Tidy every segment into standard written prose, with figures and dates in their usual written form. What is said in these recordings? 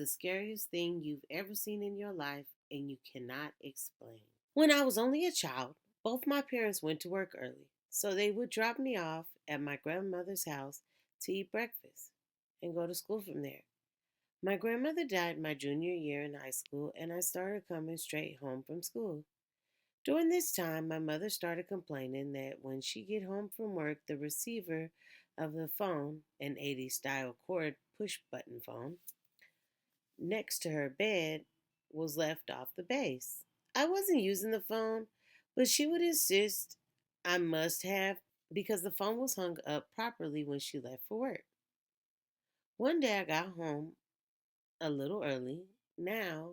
the scariest thing you've ever seen in your life and you cannot explain. When I was only a child, both my parents went to work early, so they would drop me off at my grandmother's house to eat breakfast and go to school from there. My grandmother died my junior year in high school, and I started coming straight home from school. During this time, my mother started complaining that when she get home from work, the receiver of the phone, an 80s style cord push button phone, next to her bed was left off the base. I wasn't using the phone, but she would insist I must have because the phone was hung up properly when she left for work. One day I got home a little early. Now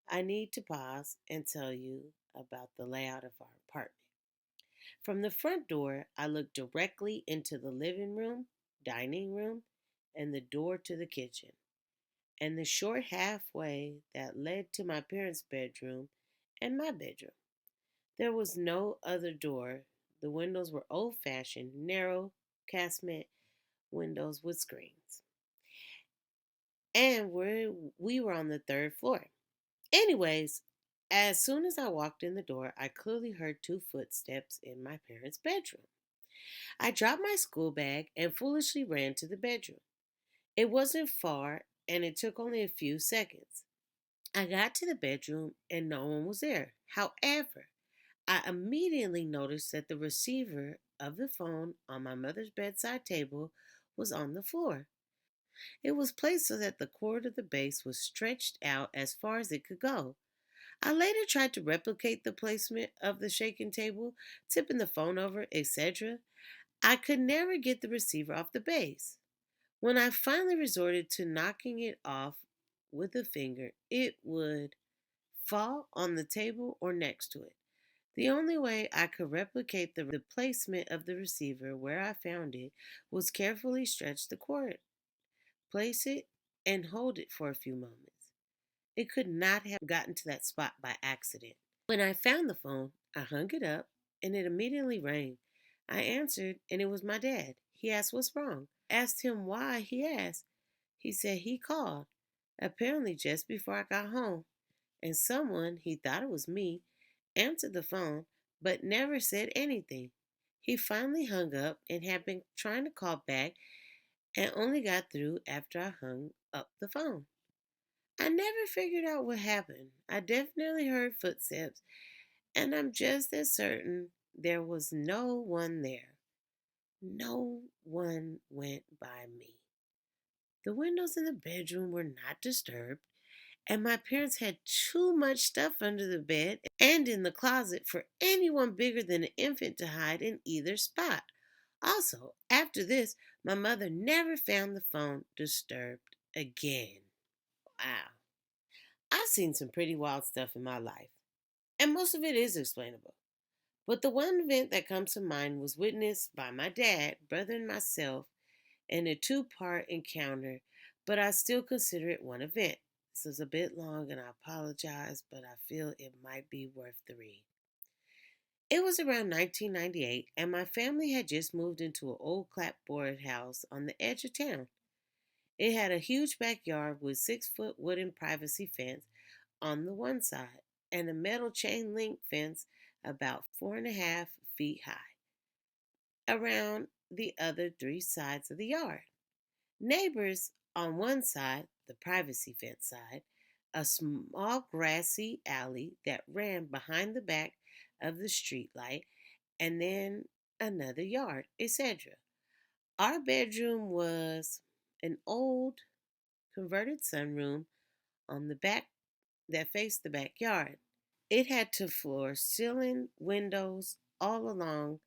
I need to pause and tell you about the layout of our apartment. From the front door, I looked directly into the living room, dining room, and the door to the kitchen, and the short halfway that led to my parents' bedroom and my bedroom. There was no other door. The windows were old fashioned, narrow, casement windows with screens. And we were on the third floor. Anyways, as soon as I walked in the door, I clearly heard two footsteps in my parents' bedroom. I dropped my school bag and foolishly ran to the bedroom. It wasn't far, and it took only a few seconds. I got to the bedroom and no one was there. However, I immediately noticed that the receiver of the phone on my mother's bedside table was on the floor. It was placed so that the cord of the base was stretched out as far as it could go. I later tried to replicate the placement of the shaken table, tipping the phone over, etc. I could never get the receiver off the base. When I finally resorted to knocking it off with a finger, it would fall on the table or next to it. The only way I could replicate the placement of the receiver where I found it was carefully stretch the cord, place it, and hold it for a few moments. It could not have gotten to that spot by accident. When I found the phone, I hung it up and it immediately rang. I answered and it was my dad. He asked what's wrong. Asked him why he asked. He said he called, apparently just before I got home, and someone, he thought it was me, answered the phone but never said anything. He finally hung up and had been trying to call back and only got through after I hung up the phone. I never figured out what happened. I definitely heard footsteps, and I'm just as certain there was no one there. No one went by me. The windows in the bedroom were not disturbed, and my parents had too much stuff under the bed and in the closet for anyone bigger than an infant to hide in either spot. Also, after this, my mother never found the phone disturbed again. Wow. I've seen some pretty wild stuff in my life, and most of it is explainable. But the one event that comes to mind was witnessed by my dad, brother, and myself in a two-part encounter, but I still consider it one event. This is a bit long and I apologize, but I feel it might be worth the read. It was around 1998, and my family had just moved into an old clapboard house on the edge of town. It had a huge backyard with 6 foot wooden privacy fence on the one side and a metal chain link fence about 4.5 feet high around the other three sides of the yard. Neighbors on one side, the privacy fence side, a small grassy alley that ran behind the back of the street light, and then another yard, etc. Our bedroom was an old converted sunroom on the back that faced the backyard. It had two floors, ceiling windows all along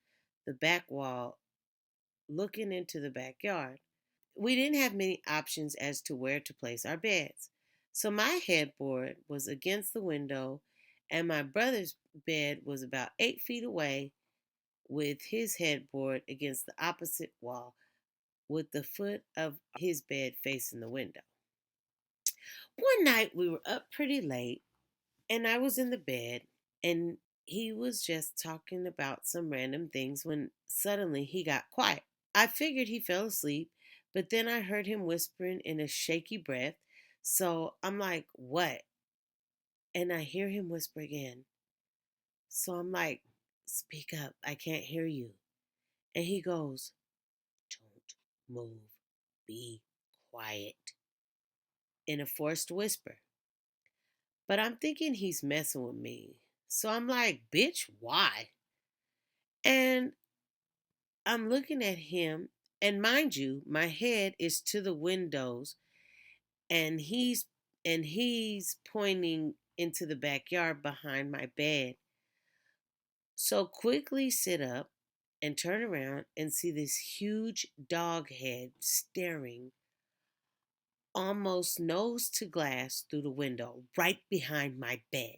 the back wall looking into the backyard. We didn't have many options as to where to place our beds. So my headboard was against the window, and my brother's bed was about 8 feet away, with his headboard against the opposite wall, with the foot of his bed facing the window. One night we were up pretty late, and I was in the bed, and he was just talking about some random things when suddenly he got quiet. I figured he fell asleep, but then I heard him whispering in a shaky breath, So I'm like, what? And I hear him whisper again. So I'm like, speak up. I can't hear you. And he goes, don't move. Be quiet. In a forced whisper. But I'm thinking he's messing with me. So I'm like, bitch, why? And I'm looking at him. And mind you, my head is to the windows and he's pointing into the backyard behind my bed. So quickly sit up and turn around and see this huge dog head staring almost nose to glass through the window right behind my bed.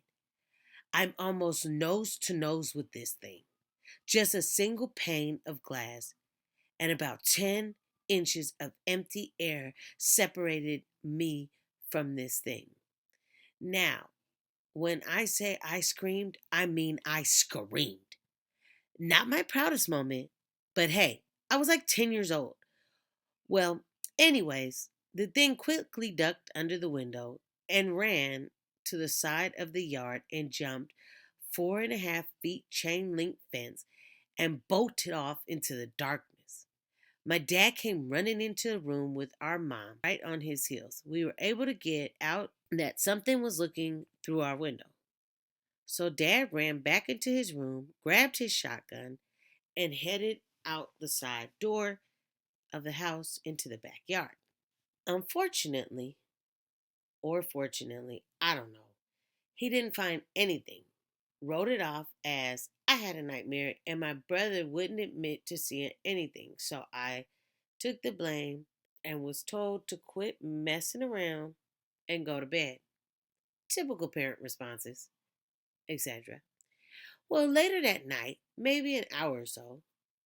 I'm almost nose to nose with this thing. Just a single pane of glass and about 10 inches of empty air separated me from this thing. Now, when I say I screamed, I mean I screamed. Not my proudest moment, but hey, I was like 10 years old. Well, anyways, the thing quickly ducked under the window and ran to the side of the yard and jumped 4.5 feet chain link fence and bolted off into the darkness. My dad came running into the room with our mom right on his heels. We were able to get out that something was looking through our window. So dad ran back into his room, grabbed his shotgun, and headed out the side door of the house into the backyard. Unfortunately, or fortunately, I don't know, he didn't find anything. Wrote it off as I had a nightmare and my brother wouldn't admit to seeing anything. So I took the blame and was told to quit messing around and go to bed. Typical parent responses, etc. Well, later that night, maybe an hour or so,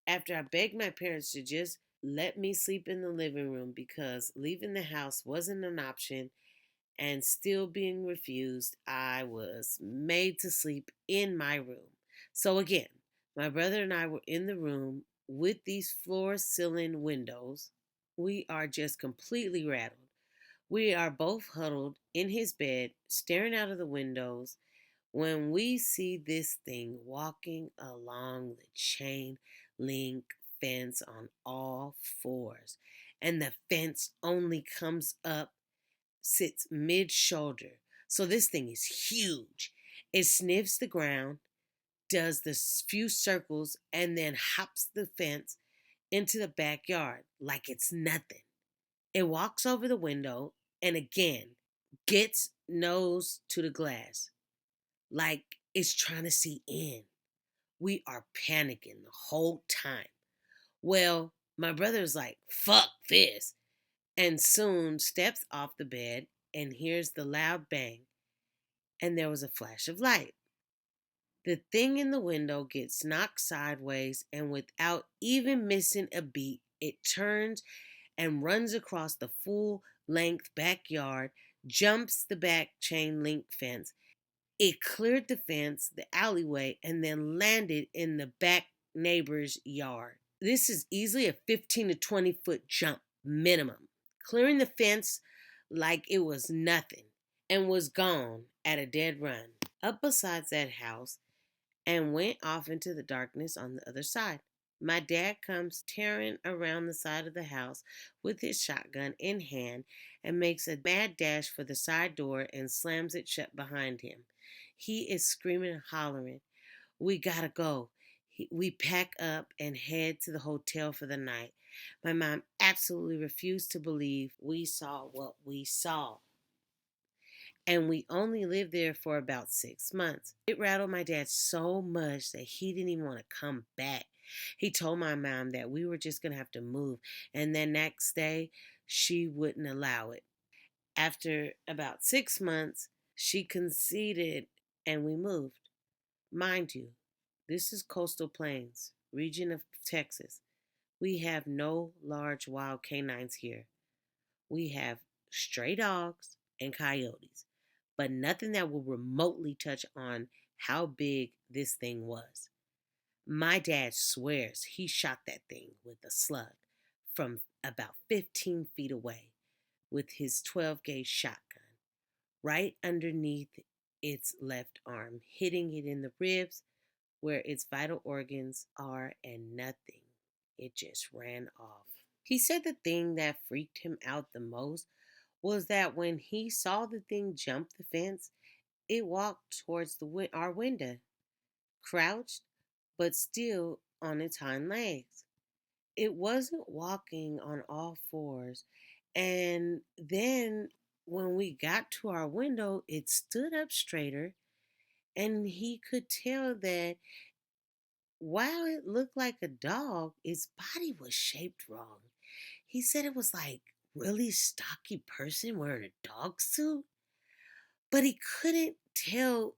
after I begged my parents to just let me sleep in the living room because leaving the house wasn't an option and still being refused, I was made to sleep in my room. So again, my brother and I were in the room with these floor ceiling windows. We are just completely rattled. We are both huddled in his bed, staring out of the windows when we see this thing walking along the chain link fence on all fours. And the fence only comes up, sits mid shoulder. So this thing is huge. It sniffs the ground, does the few circles, and then hops the fence into the backyard like it's nothing. It walks over the window and again gets nose to the glass like it's trying to see in. We are panicking the whole time. Well, my brother's like, fuck this, and soon steps off the bed and hears the loud bang, and there was a flash of light. The thing in the window gets knocked sideways, and without even missing a beat, it turns and runs across the full length backyard, jumps the back chain link fence. It cleared the fence, the alleyway, and then landed in the back neighbor's yard. This is easily a 15 to 20 foot jump minimum, clearing the fence like it was nothing and was gone at a dead run up besides that house and went off into the darkness on the other side. My dad comes tearing around the side of the house with his shotgun in hand and makes a mad dash for the side door and slams it shut behind him. He is screaming and hollering, "We gotta go." We pack up and head to the hotel for the night. My mom absolutely refused to believe we saw what we saw, and we only lived there for about 6 months. It rattled my dad so much that he didn't even want to come back. He told my mom that we were just going to have to move, and then next day, she wouldn't allow it. After about 6 months, she conceded and we moved. Mind you, this is coastal plains, region of Texas. We have no large wild canines here. We have stray dogs and coyotes, but nothing that will remotely touch on how big this thing was. My dad swears he shot that thing with a slug from about 15 feet away. with his 12 gauge shotgun right underneath its left arm, hitting it in the ribs where its vital organs are, and nothing. It just ran off. He said the thing that freaked him out the most was that when he saw the thing jump the fence, it walked towards our window, crouched, but still on its hind legs. It wasn't walking on all fours. And then when we got to our window, it stood up straighter, and he could tell that while it looked like a dog, its body was shaped wrong. He said it was like really stocky person wearing a dog suit, but he couldn't tell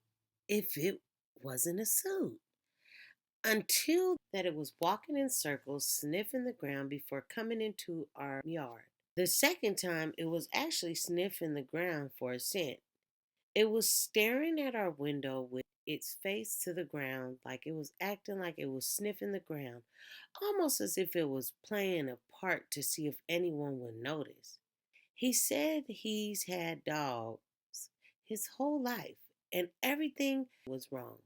if it wasn't a suit until that it was walking in circles, sniffing the ground before coming into our yard. The second time, it was actually sniffing the ground for a scent. It was staring at our window with its face to the ground, like it was acting like it was sniffing the ground, almost as if it was playing a part to see if anyone would notice. He said he's had dogs his whole life, and everything was wrong.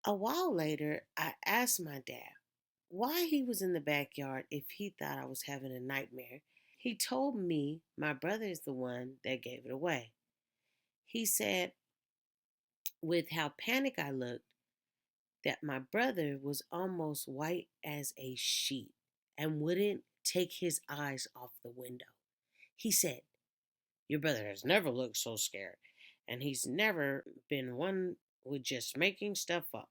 A while later, I asked my dad why he was in the backyard if he thought I was having a nightmare. He told me my brother is the one that gave it away. He said, with how panicked I looked, that my brother was almost white as a sheet and wouldn't take his eyes off the window. He said, your brother has never looked so scared, and he's never been one with just making stuff up.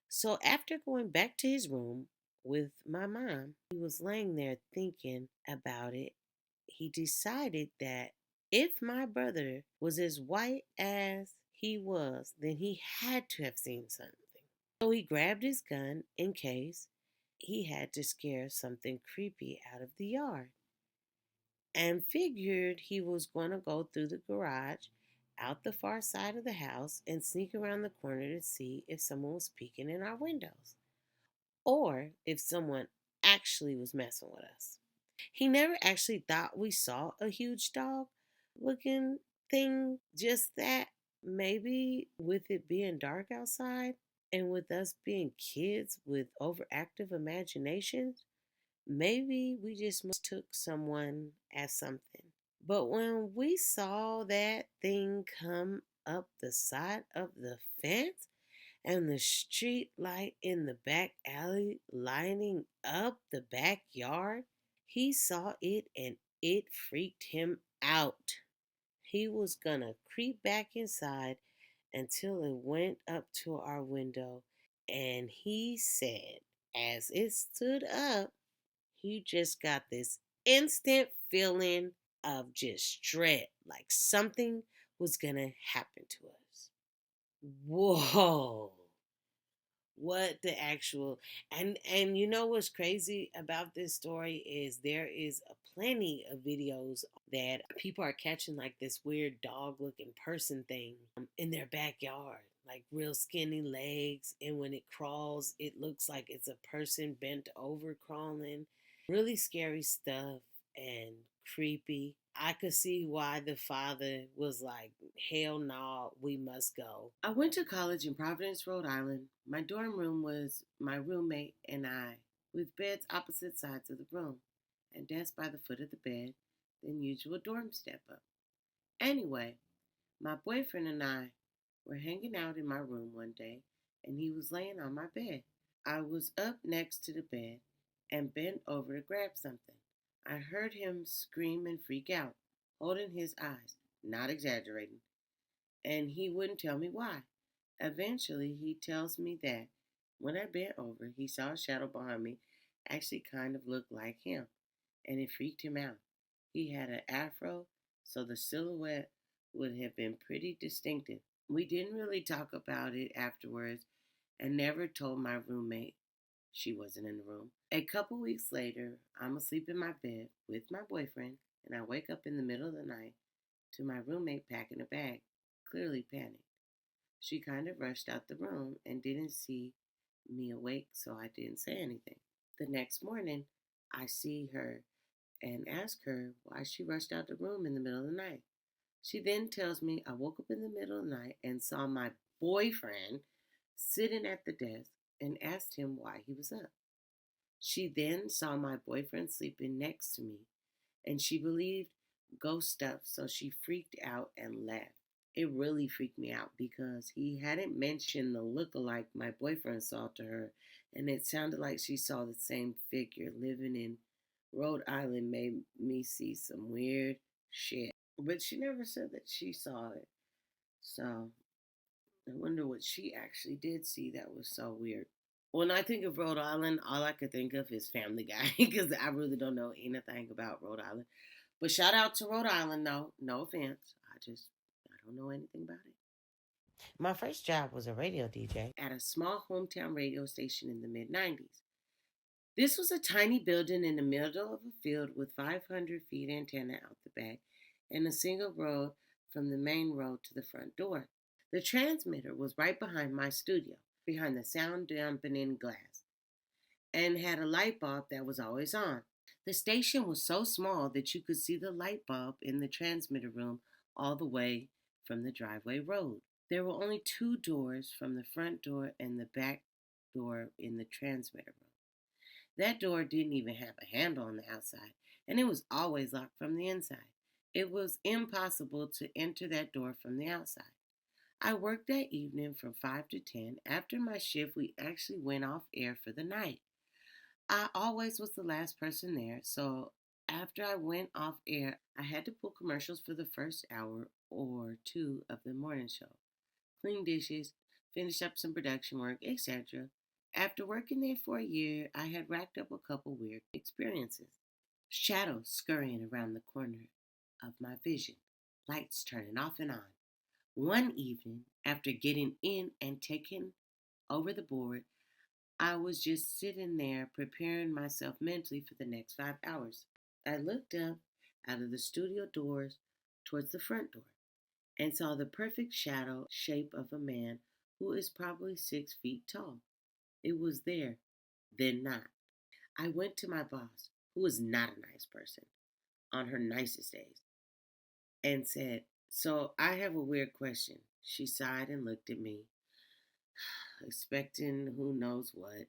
So after going back to his room with my mom, he was laying there thinking about it. He decided that if my brother was as white as he was, then he had to have seen something. So he grabbed his gun in case he had to scare something creepy out of the yard, and figured he was going to go through the garage, out the far side of the house, and sneak around the corner to see if someone was peeking in our windows or if someone actually was messing with us. He never actually thought we saw a huge dog looking thing, just that. Maybe with it being dark outside and with us being kids with overactive imaginations, maybe we just mistook someone as something. But when we saw that thing come up the side of the fence and the street light in the back alley lining up the backyard, he saw it and it freaked him out. He was gonna creep back inside until it went up to our window, and he said, as it stood up, he just got this instant feeling of just dread, like something was gonna happen to us. Whoa. What the actual, and you know what's crazy about this story is there is a plenty of videos that people are catching like this weird dog looking person thing in their backyard, like real skinny legs, and when it crawls it looks like it's a person bent over crawling. Really scary stuff and creepy. I could see why the father was like, hell no, we must go. I went to college in Providence, Rhode Island. My dorm room was my roommate and I, with beds opposite sides of the room, and desk by the foot of the bed, then usual dorm step up. Anyway, my boyfriend and I were hanging out in my room one day, and he was laying on my bed. I was up next to the bed and bent over to grab something. I heard him scream and freak out, holding his eyes, not exaggerating, and he wouldn't tell me why. Eventually, he tells me that when I bent over, he saw a shadow behind me actually kind of looked like him, and it freaked him out. He had an afro, so the silhouette would have been pretty distinctive. We didn't really talk about it afterwards and never told my roommate. She wasn't in the room. A couple weeks later, I'm asleep in my bed with my boyfriend, and I wake up in the middle of the night to my roommate packing a bag, clearly panicked. She kind of rushed out the room and didn't see me awake, so I didn't say anything. The next morning, I see her and ask her why she rushed out the room in the middle of the night. She then tells me I woke up in the middle of the night and saw my boyfriend sitting at the desk and asked him why he was up. She then saw my boyfriend sleeping next to me and she believed ghost stuff, so she freaked out and left. It really freaked me out because he hadn't mentioned the look-alike my boyfriend saw to her, and it sounded like she saw the same figure. Living in Rhode Island made me see some weird shit. But she never said that she saw it. So I wonder what she actually did see that was so weird. When I think of Rhode Island, all I could think of is Family Guy because I really don't know anything about Rhode Island. But shout out to Rhode Island, though. No offense. I don't know anything about it. My first job was a radio DJ at a small hometown radio station in the mid 90s. This was a tiny building in the middle of a field with 500 feet antenna out the back and a single road from the main road to the front door. The transmitter was right behind my studio, behind the sound dampening glass, and had a light bulb that was always on. The station was so small that you could see the light bulb in the transmitter room all the way from the driveway road. There were only two doors, from the front door and the back door in the transmitter room. That door didn't even have a handle on the outside, and it was always locked from the inside. It was impossible to enter that door from the outside. I worked that evening from 5 to 10. After my shift, we actually went off air for the night. I always was the last person there, so after I went off air, I had to pull commercials for the first hour or two of the morning show, clean dishes, finish up some production work, etc. After working there for a year, I had racked up a couple weird experiences. Shadows scurrying around the corner of my vision, lights turning off and on. One evening, after getting in and taking over the board, I was just sitting there preparing myself mentally for the next 5 hours. I looked up out of the studio doors towards the front door and saw the perfect shadow shape of a man who is probably 6 feet tall. It was there, then not. I went to my boss, who is not a nice person, on her nicest days, and said, "So I have a weird question." She sighed and looked at me, expecting who knows what.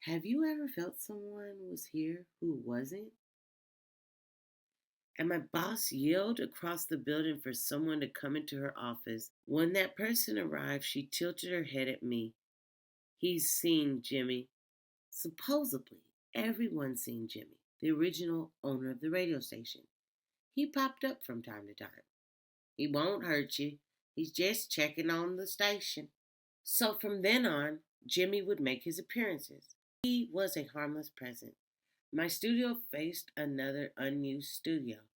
"Have you ever felt someone was here who wasn't?" And my boss yelled across the building for someone to come into her office. When that person arrived, she tilted her head at me. "He's seen Jimmy." Supposedly, everyone's seen Jimmy, the original owner of the radio station. He popped up from time to time. "He won't hurt you. He's just checking on the station." So from then on, Jimmy would make his appearances. He was a harmless presence. My studio faced another unused studio,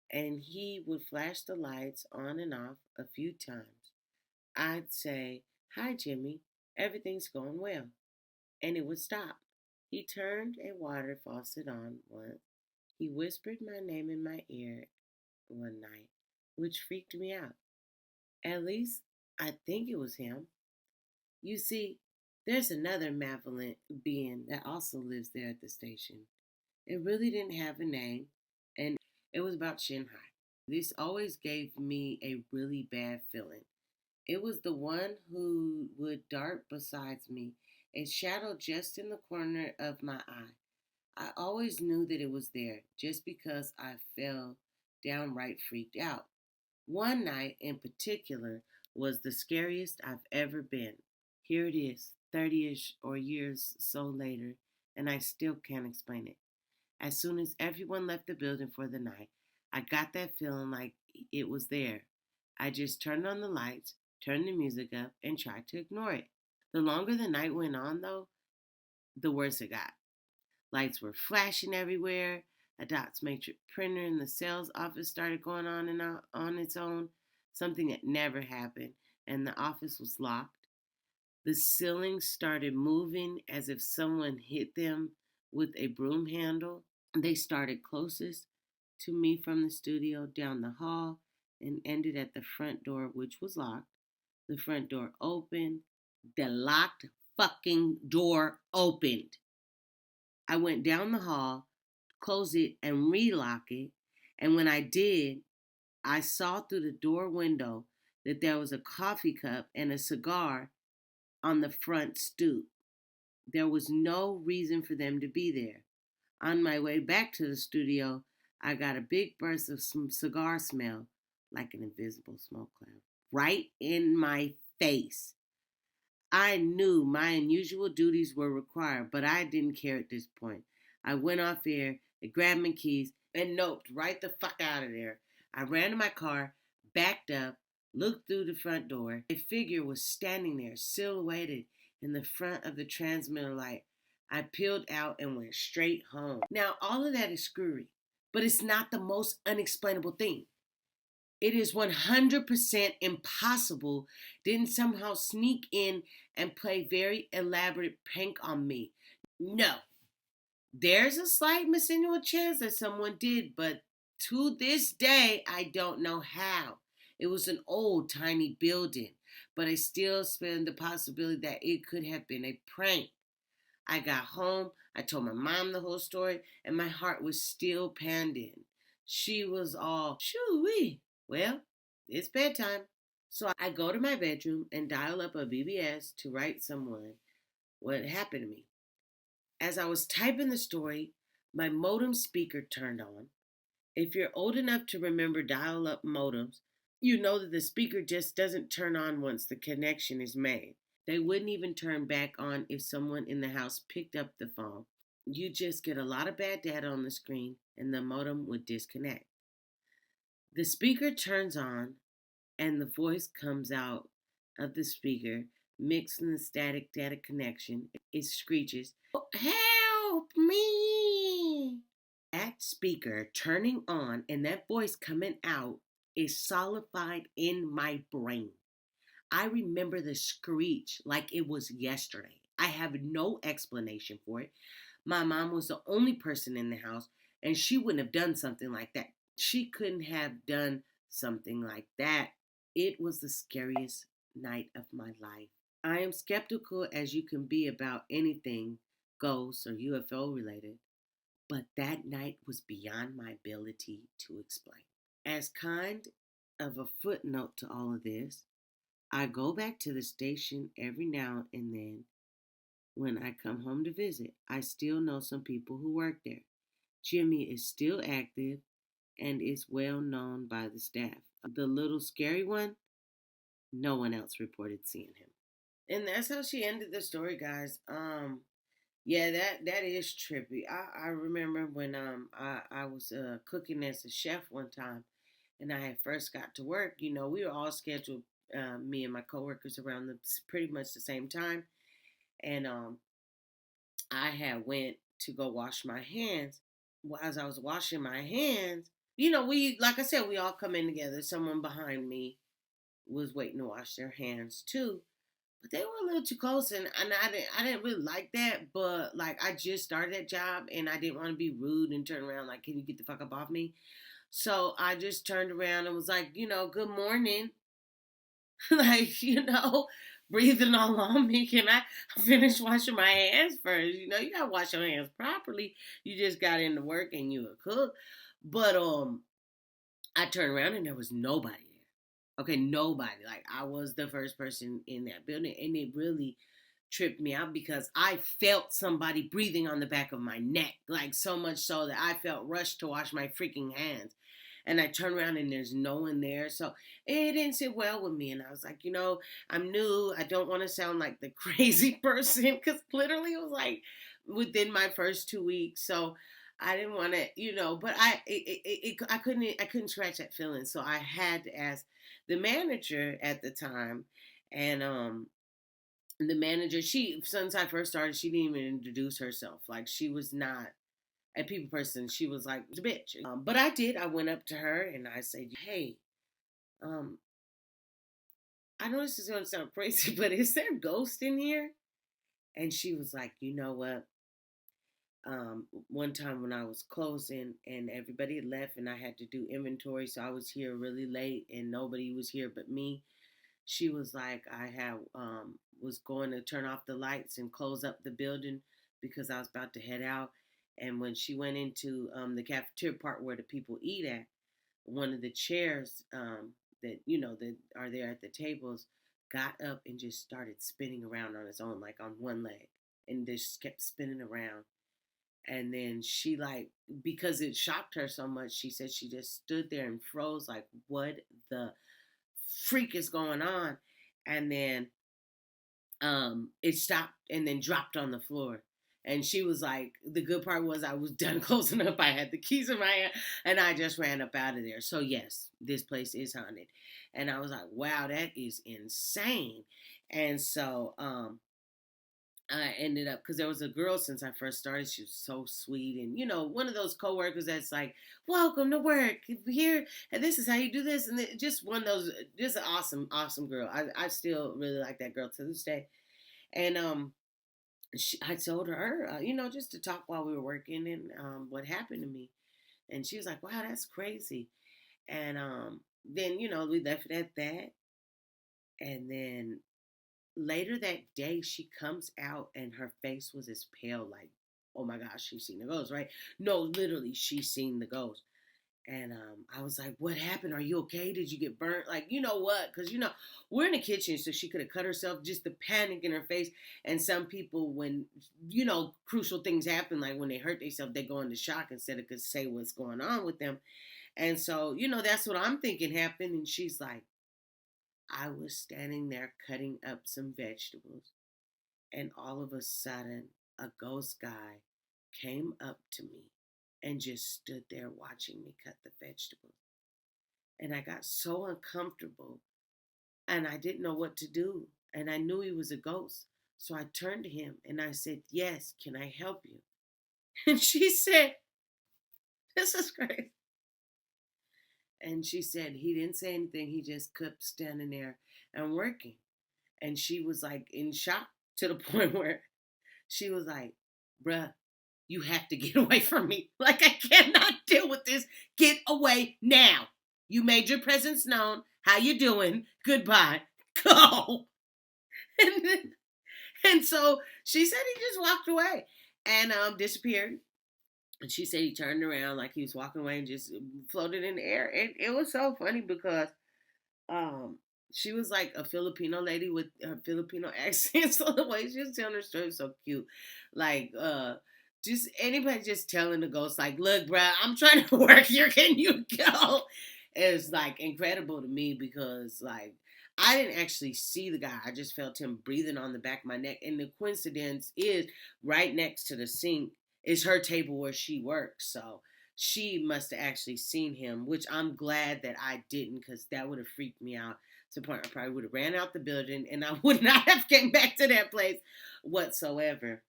and he would flash the lights on and off a few times. I'd say, "Hi, Jimmy, everything's going well," and it would stop. He turned a water faucet on once. He whispered my name in my ear one night, which freaked me out. At least I think it was him. You see, there's another malevolent being that also lives there at the station. It really didn't have a name, and it was about shin high. This always gave me a really bad feeling. It was the one who would dart beside me, a shadow just in the corner of my eye. I always knew that it was there, just because I felt downright freaked out. One night in particular was the scariest I've ever been. Here it is, 30ish or years so later, and I still can't explain it. As soon as everyone left the building for the night, I got that feeling like it was there. I just turned on the lights, turned the music up, and tried to ignore it. The longer the night went on, though, the worse it got. Lights were flashing everywhere. A dots matrix printer in the sales office started going on and out on its own, something that never happened, and the office was locked. The ceilings started moving as if someone hit them with a broom handle. They started closest to me from the studio down the hall and ended at the front door, which was locked. The front door opened. The locked fucking door opened. I went down the hall, close it, and relock it. And when I did, I saw through the door window that there was a coffee cup and a cigar on the front stoop. There was no reason for them to be there. On my way back to the studio, I got a big burst of some cigar smell, like an invisible smoke cloud, right in my face. I knew my unusual duties were required, but I didn't care at this point. I went off air, and grabbed my keys, and noped right the fuck out of there. I ran to my car, backed up, looked through the front door. A figure was standing there, silhouetted in the front of the transmitter light. I peeled out and went straight home. Now, all of that is screwy, but it's not the most unexplainable thing. It is 100% impossible didn't somehow sneak in and play very elaborate prank on me. No, there's a slight insinuable chance that someone did, but to this day, I don't know how. It was an old, tiny building, but I still spend the possibility that it could have been a prank. I got home, I told my mom the whole story, and my heart was still pounding. She was all, shoo-wee. Well, it's bedtime. So I go to my bedroom and dial up a BBS to write someone what happened to me. As I was typing the story, my modem speaker turned on. If you're old enough to remember dial up modems, you know that the speaker just doesn't turn on once the connection is made. They wouldn't even turn back on if someone in the house picked up the phone. You just get a lot of bad data on the screen and the modem would disconnect. The speaker turns on and the voice comes out of the speaker, mixed in the static data connection. It screeches, "Help me!" That speaker turning on and that voice coming out is solidified in my brain. I remember the screech like it was yesterday. I have no explanation for it. My mom was the only person in the house, and she wouldn't have done something like that. She couldn't have done something like that. It was the scariest night of my life. I am skeptical as you can be about anything ghost or UFO related, but that night was beyond my ability to explain. As kind of a footnote to all of this, I go back to the station every now and then when I come home to visit. I still know some people who work there. Jimmy is still active and is well known by the staff. The little scary one, no one else reported seeing him. And that's how she ended the story, guys. Yeah, that is trippy. I remember when I was cooking as a chef one time, and I had first got to work. You know, we were all scheduled, me and my coworkers, around the pretty much the same time, and I had went to go wash my hands. Well, as I was washing my hands, you know, we, like I said, we all come in together. Someone behind me was waiting to wash their hands too. But they were a little too close, and I didn't really like that. But like I just started that job, and I didn't want to be rude and turn around like, "Can you get the fuck up off me?" So I just turned around and was like, "Good morning," like breathing all on me. Can I finish washing my hands first? You gotta wash your hands properly. You just got into work and you a cook, but I turned around and there was nobody there. Okay, nobody. Like I was the first person in that building, and it really tripped me out because I felt somebody breathing on the back of my neck, like so much so that I felt rushed to wash my freaking hands. And I turned around and there's no one there. So it didn't sit well with me. And I was like, I'm new. I don't want to sound like the crazy person because literally it was like within my first 2 weeks. So I didn't want to, but I couldn't scratch that feeling. So I had to ask the manager at the time, and the manager, since I first started, she didn't even introduce herself. Like she was not a people person. She was like a bitch. But I did. I went up to her and I said, "Hey, um, I know this is gonna sound crazy, but is there a ghost in here?" And she was like, "You know what? One time when I was closing and everybody had left and I had to do inventory, so I was here really late and nobody was here but me." She was like, I had was going to turn off the lights and close up the building because I was about to head out. And when she went into the cafeteria part where the people eat at, one of the chairs that that are there at the tables got up and just started spinning around on its own, like on one leg, and just kept spinning around. And then she, like, because it shocked her so much, she said she just stood there and froze, like, what the freak is going on? And then it stopped and then dropped on the floor. And she was like, the good part was I was done closing up. I had the keys in my hand and I just ran up out of there. So yes, this place is haunted. And I was like, wow, that is insane. And so I ended up, because there was a girl since I first started. She was so sweet, and one of those coworkers that's like, "Welcome to work here, and this is how you do this," and just one of those, just an awesome, awesome girl. I still really like that girl to this day, and I told her, just to talk while we were working, and what happened to me, and she was like, "Wow, that's crazy," and then we left it at that, and then later that day, she comes out and her face was as pale, like, oh my gosh, she's seen the ghost, right? No, literally, she's seen the ghost. And I was like, what happened? Are you okay? Did you get burnt? Like, you know what? Because, we're in the kitchen, so she could have cut herself, just the panic in her face. And some people, when, crucial things happen, like when they hurt themselves, they go into shock instead of could say what's going on with them. And so, that's what I'm thinking happened. And she's like, I was standing there cutting up some vegetables, and all of a sudden, a ghost guy came up to me and just stood there watching me cut the vegetables. And I got so uncomfortable and I didn't know what to do. And I knew he was a ghost. So I turned to him and I said, yes, can I help you? And she said, this is great. And she said, he didn't say anything. He just kept standing there and working. And she was like in shock to the point where she was like, bruh, you have to get away from me. Like, I cannot deal with this. Get away now. You made your presence known. How you doing? Goodbye. Go. And, and so she said he just walked away and disappeared. And she said he turned around like he was walking away and just floated in the air. And it was so funny because um, she was like a Filipino lady with her Filipino accent. So the way she was telling her story was so cute. Like, just anybody just telling the ghost, like, look, bruh, I'm trying to work here. Can you go? It's like incredible to me because, like, I didn't actually see the guy. I just felt him breathing on the back of my neck. And the coincidence is right next to the sink is her table where she works. So she must have actually seen him, which I'm glad that I didn't, because that would have freaked me out to the point I probably would have ran out the building and I would not have came back to that place whatsoever.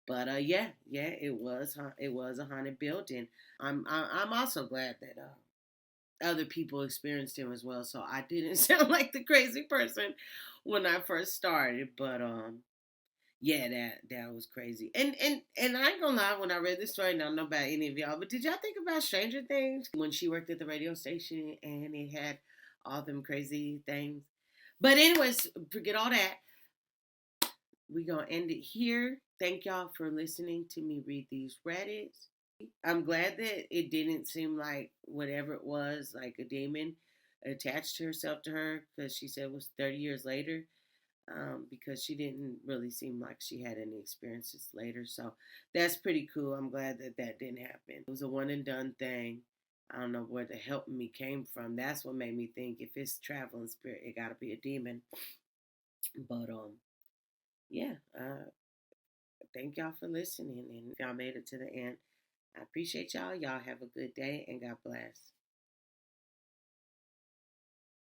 But yeah, it was a haunted building. I'm also glad that other people experienced him as well, so I didn't sound like the crazy person when I first started. But yeah, that was crazy. And I ain't gonna lie, when I read this story, I don't know about any of y'all, but did y'all think about Stranger Things when she worked at the radio station and it had all them crazy things? But anyways, forget all that. We gonna end it here. Thank y'all for listening to me read these Reddits. I'm glad that it didn't seem like whatever it was, like a demon attached herself to her, because she said it was 30 years later. Because she didn't really seem like she had any experiences later. So that's pretty cool. I'm glad that that didn't happen. It was a one and done thing. I don't know where the help me came from. That's what made me think if it's traveling spirit, it got to be a demon. But yeah. Thank y'all for listening, and if y'all made it to the end, I appreciate y'all. Y'all have a good day and God bless.